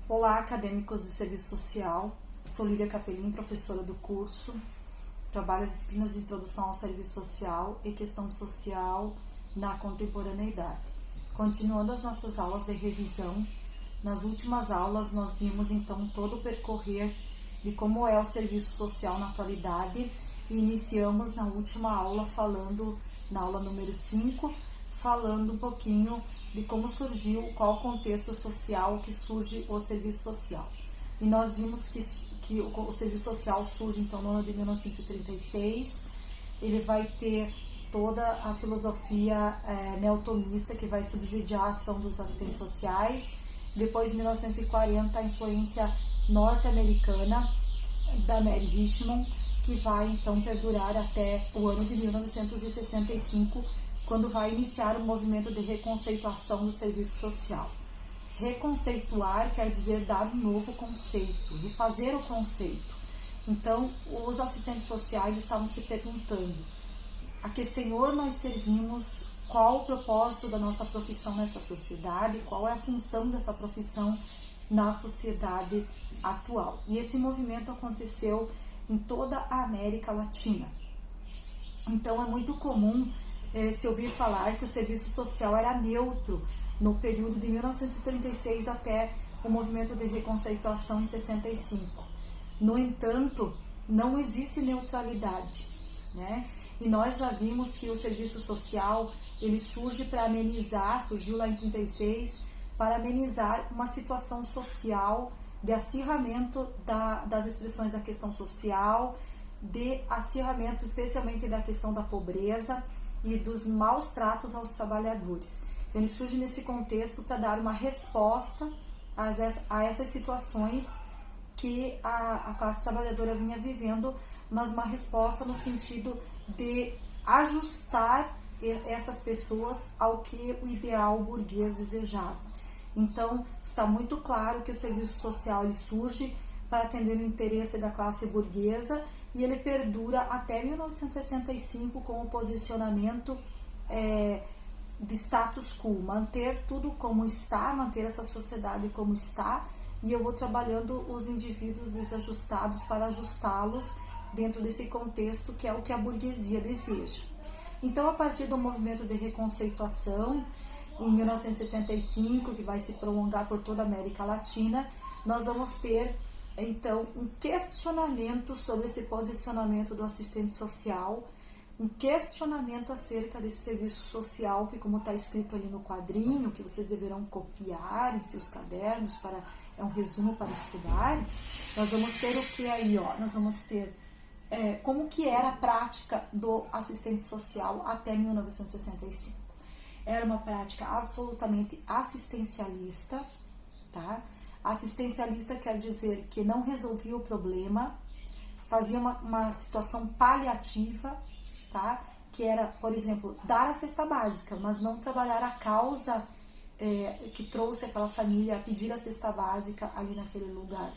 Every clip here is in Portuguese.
Olá, acadêmicos de serviço social. Sou Lília Capelin, professora do curso. Trabalho as disciplinas de introdução ao serviço social e questão social na contemporaneidade. Continuando as nossas aulas de revisão, nas últimas aulas nós vimos então todo o percorrer de como é o serviço social na atualidade e iniciamos na última aula falando, na aula número 5, falando um pouquinho de como surgiu, qual o contexto social que surge o serviço social. E nós vimos que o serviço social surge então no ano de 1936, ele vai ter toda a filosofia neotomista que vai subsidiar a ação dos assistentes sociais. Depois, em 1940, a influência norte-americana da Mary Richmond, que vai então perdurar até o ano de 1965, quando vai iniciar o movimento de reconceituação do serviço social. Reconceituar quer dizer dar um novo conceito, refazer o conceito. Então, os assistentes sociais estavam se perguntando: a que Senhor nós servimos? Qual o propósito da nossa profissão nessa sociedade? Qual é a função dessa profissão na sociedade atual? E esse movimento aconteceu em toda a América Latina. Então, é muito comum se ouvir falar que o serviço social era neutro no período de 1936 até o movimento de reconceituação em 65. No entanto, não existe neutralidade, né? E nós já vimos que o serviço social, ele surge para amenizar, surgiu lá em 36, para amenizar uma situação social de acirramento das expressões da questão social, de acirramento especialmente da questão da pobreza e dos maus tratos aos trabalhadores. Então, ele surge nesse contexto para dar uma resposta a essas situações que a classe trabalhadora vinha vivendo, mas uma resposta no sentido de ajustar essas pessoas ao que o ideal burguês desejava. Então, está muito claro que o serviço social ele surge para atender o interesse da classe burguesa e ele perdura até 1965 com o posicionamento de status quo, manter tudo como está, manter essa sociedade como está, e eu vou trabalhando os indivíduos desajustados para ajustá-los dentro desse contexto que é o que a burguesia deseja. Então, a partir do movimento de reconceituação, em 1965, que vai se prolongar por toda a América Latina, nós vamos ter então um questionamento sobre esse posicionamento do assistente social, um questionamento acerca desse serviço social que, como está escrito ali no quadrinho, que vocês deverão copiar em seus cadernos, é um resumo para estudar. Nós vamos ter o que aí, ó? Nós vamos ter como que era a prática do assistente social até 1965. Era uma prática absolutamente assistencialista, tá? Assistencialista quer dizer que não resolvia o problema, fazia uma situação paliativa, tá? Que era, por exemplo, dar a cesta básica, mas não trabalhar a causa que trouxe aquela família a pedir a cesta básica ali naquele lugar.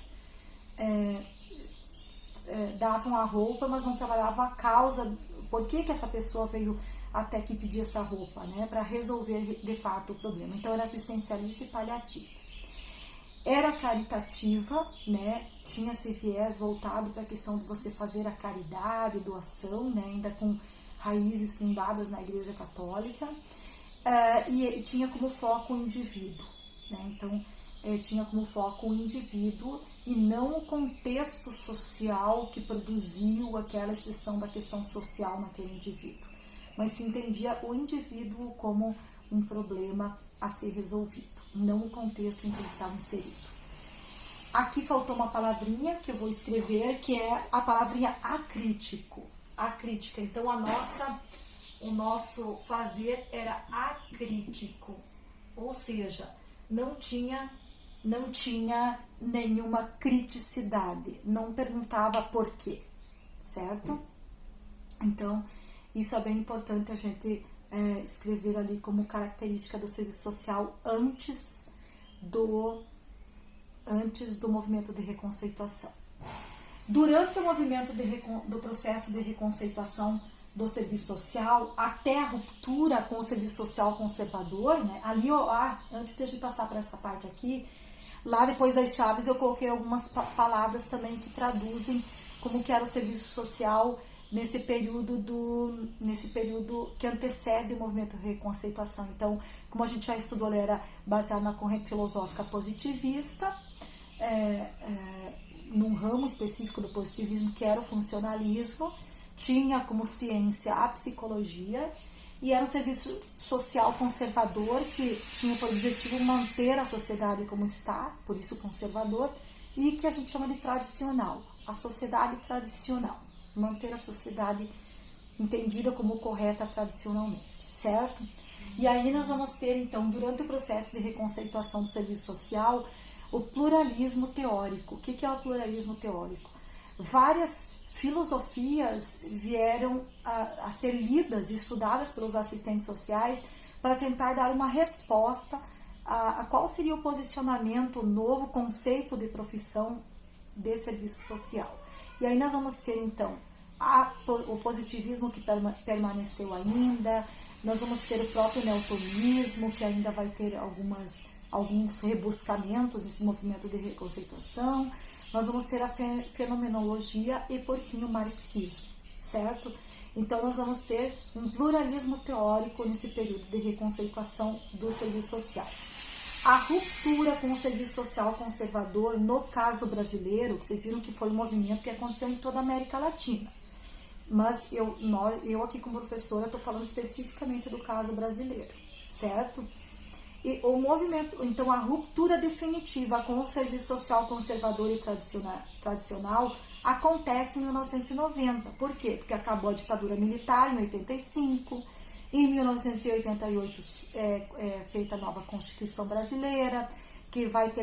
Davam a roupa, mas não trabalhavam a causa, por que essa pessoa veio até que pedir essa roupa, né? Para resolver de fato o problema. Então, era assistencialista e paliativa. Era caritativa, né? Tinha esse viés voltado para a questão de você fazer a caridade, doação, né? Ainda com raízes fundadas na Igreja Católica, e tinha como foco o indivíduo, né? Então, tinha como foco o indivíduo e não o contexto social que produziu aquela expressão da questão social naquele indivíduo, mas se entendia o indivíduo como um problema a ser resolvido, não o contexto em que ele estava inserido. Aqui faltou uma palavrinha que eu vou escrever, que é a palavrinha acrítico. Acrítica. Então, o nosso fazer era acrítico, ou seja, não tinha nenhuma criticidade, não perguntava por quê, certo? Então, isso é bem importante a gente escrever ali como característica do serviço social antes do movimento de reconceituação. Durante o movimento do processo de reconceituação do serviço social, até a ruptura com o serviço social conservador, né? Ali, antes de a gente passar para essa parte aqui, Lá depois das chaves eu coloquei algumas palavras também que traduzem como que era o serviço social nesse período que antecede o movimento de reconceituação. Então, como a gente já estudou, ele era baseado na corrente filosófica positivista, num ramo específico do positivismo que era o funcionalismo, tinha como ciência a psicologia e era um serviço social conservador que tinha por objetivo manter a sociedade como está, por isso conservador, e que a gente chama de tradicional, a sociedade tradicional, manter a sociedade entendida como correta tradicionalmente, certo? E aí nós vamos ter, então, durante o processo de reconceituação do serviço social, o pluralismo teórico. O que é o pluralismo teórico? Várias filosofias vieram a ser lidas e estudadas pelos assistentes sociais para tentar dar uma resposta a qual seria o posicionamento, o novo conceito de profissão de serviço social. E aí nós vamos ter, então, o positivismo que permaneceu ainda, nós vamos ter o próprio neotonismo, que ainda vai ter alguns rebuscamentos nesse movimento de reconceituação, nós vamos ter a fenomenologia e, por fim, o marxismo, certo? Então, nós vamos ter um pluralismo teórico nesse período de reconceituação do serviço social. A ruptura com o serviço social conservador, no caso brasileiro, vocês viram que foi um movimento que aconteceu em toda a América Latina. Mas eu aqui como professora estou falando especificamente do caso brasileiro, certo? E o movimento, então a ruptura definitiva com o serviço social conservador e tradicional acontece em 1990. Por quê? Porque acabou a ditadura militar em 85, em 1988 feita a nova Constituição Brasileira, que vai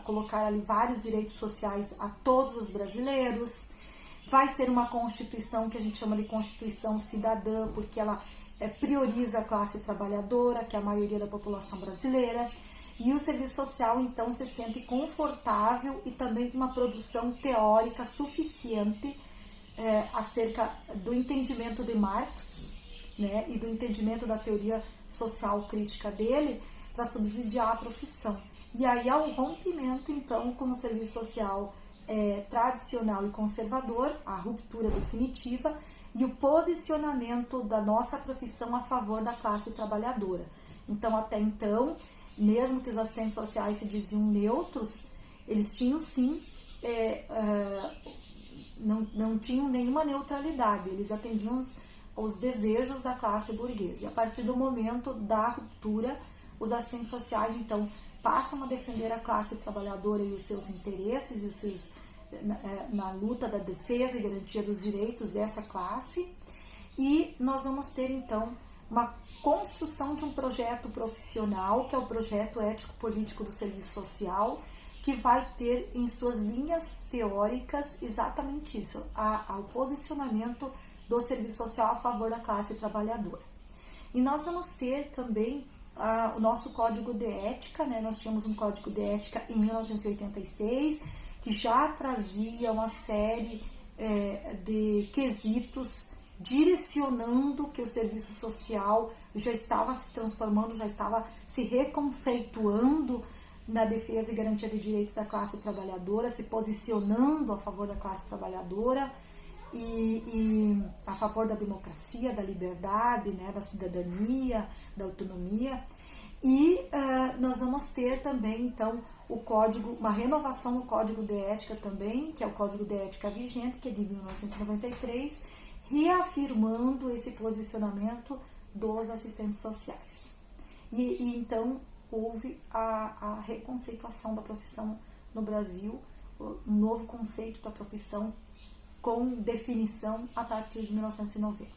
colocar ali vários direitos sociais a todos os brasileiros. Vai ser uma Constituição que a gente chama de Constituição Cidadã, porque ela prioriza a classe trabalhadora, que é a maioria da população brasileira, e o serviço social, então, se sente confortável e também com uma produção teórica suficiente acerca do entendimento de Marx, né, e do entendimento da teoria social crítica dele, para subsidiar a profissão. E aí há um rompimento, então, com o serviço social tradicional e conservador, a ruptura definitiva, e o posicionamento da nossa profissão a favor da classe trabalhadora. Então, até então, mesmo que os assistentes sociais se diziam neutros, eles tinham sim, não tinham nenhuma neutralidade, eles atendiam os desejos da classe burguesa. E a partir do momento da ruptura, os assistentes sociais, então, passam a defender a classe trabalhadora e os seus interesses e os seus na luta da defesa e garantia dos direitos dessa classe, e nós vamos ter então uma construção de um projeto profissional, que é o projeto ético-político do serviço social, que vai ter em suas linhas teóricas exatamente isso, o posicionamento do serviço social a favor da classe trabalhadora. E nós vamos ter também o nosso código de ética, né? Nós tínhamos um código de ética em 1986, que já trazia uma série de quesitos direcionando que o serviço social já estava se transformando, já estava se reconceituando na defesa e garantia de direitos da classe trabalhadora, se posicionando a favor da classe trabalhadora e a favor da democracia, da liberdade, né, da cidadania, da autonomia. E nós vamos ter também, então, uma renovação do Código de Ética também, que é o Código de Ética vigente, que é de 1993, reafirmando esse posicionamento dos assistentes sociais. E então houve a reconceituação da profissão no Brasil, um novo conceito da profissão com definição a partir de 1990.